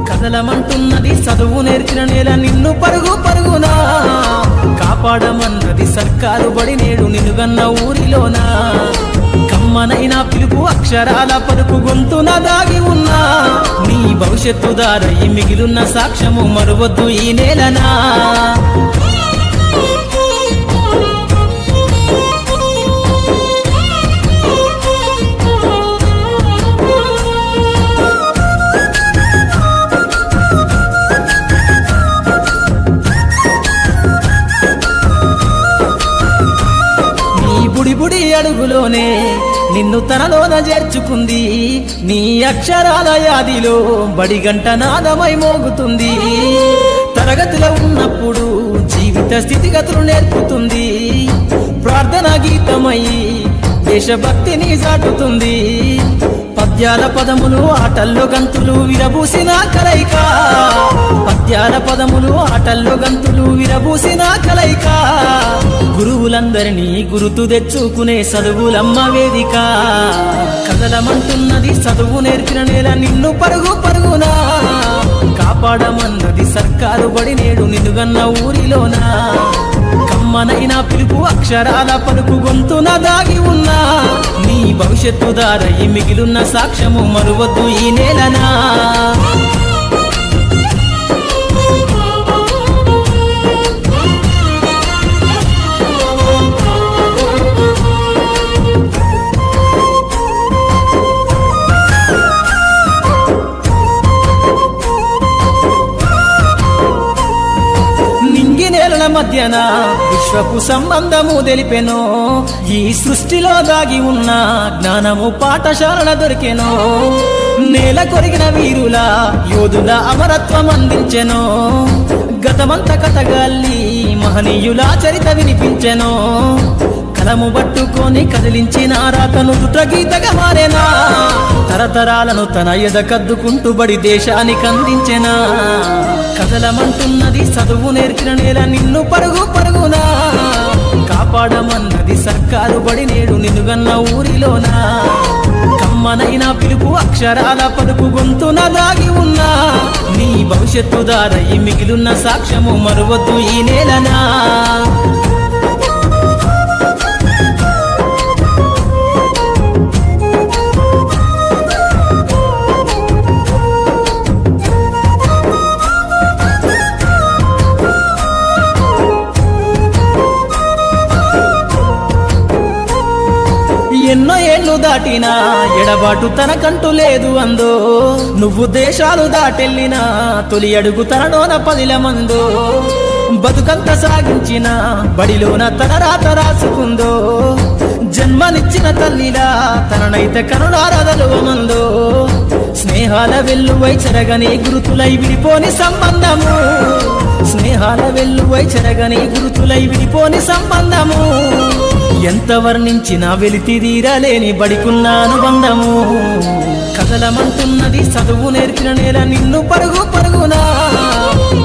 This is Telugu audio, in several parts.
కదలమంటున్నది చదువు నేర్చిన నేల నిన్ను పరుగు పరుగునా కాపాడమన్నది సర్కారు బడి నేడు నిలుగన్న ఊరిలోనా కమ్మనైనా పిలుపు అక్షరాల పలుకు గొంతున దాగి ఉన్నా నీ భవిష్యత్తు దారై మిగిలున్న సాక్ష్యము మరువద్దు ఈ నేలనా బుడి అడుగులోనే నిన్ను తనలోన చేర్చుకుంది నీ అక్షరాల యాదిలో బడిగంట నాదమై మోగుతుంది తరగతిలో ఉన్నప్పుడు జీవిత స్థితిగతులు నేర్పుతుంది ప్రార్థనా గీతమై దేశభక్తిని చాటుతుంది పద్యాల పదములు ఆటల్లో గంతులు విరబూసిన కలయిక పద్యాల పదములు ఆటల్లో గంతులు విరబూసిన కలయిక గురువులందరినీ గురుతు తెచ్చుకునే చదువులమ్మ వేదిక కదలమంటున్నది చదువు నేర్చిన నేల నిన్ను పరుగు పరుగునా కాపాడమన్నది సర్కారు బడి నేడు నిలుగన్న ఊరిలోనా కమ్మనైనా పిలుపు అక్షరాల పలుకు గొంతున దాగి ఉన్నా నీ భవిష్యత్తు దారై మిగిలున్న సాక్ష్యము మరువద్దు ఈ నేలనా మధ్యన విశ్వపు సంబంధము తెలిపెనో ఈ సృష్టిలో దాగి ఉన్న జ్ఞానము పాఠశాలల దొరికెనో నేల కొరిగిన వీరుల యోధుల అమరత్వం అందించెనో గతమంత కథగాల్లి మహనీయుల చరిత వినిపించెనో కలము పట్టుకొని కదిలించిన రాతను దుట గీతగా మారేనా తరతరాలను తన ఎద కద్దుకుంటూ బడి దేశానికి అందించెనా కదలమంటున్నది చదువు నేర్చిన నేల నిన్ను పరుగు పరుగునా కాపాడమన్నది సర్కారు బడి నేడు నిలుగన్న ఊరిలోనా కమ్మనైనా పిలుపు అక్షరాల పలుకు గొంతున దాగి ఉన్నా నీ భవిష్యత్తు దారై మిగిలున్న సాక్ష్యము మరువద్దు ఈ నేలనా ఎన్నో ఏళ్ళు దాటినా ఎడబాటు తనకంటూ లేదు అందో నువ్వు దేశాలు దాటెళ్ళినా తొలి అడుగు తనలోన 10 మందో బతుకంత సాగించిన బడిలోన తన రాత రాసుకుందో జన్మనిచ్చిన తల్లిలా తననైతే కనులారదలువమందో స్నేహాల వెల్లువై చెరగని గురుతులై విడిపోని సంబంధము స్నేహాల వెల్లువై చెరగని గురుతులై విడిపోని సంబంధము ఎంత వర్ణించినా వెలితిరీరలేని బడికున్న అనుబంధము కదలమంటున్నది చదువు నేర్చిన నేల నిన్ను పరుగు పరుగునా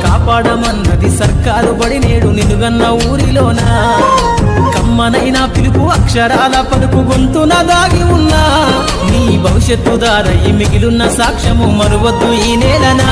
కాపాడమన్నది సర్కారు బడి నేడు నిలుగన్న ఊరిలోనా కమ్మనైనా పిలుపు అక్షరాల పలుకు గొంతున దాగి ఉన్నా నీ భవిష్యత్తు దారై మిగిలున్న సాక్ష్యము మరువద్దు ఈ నేలనా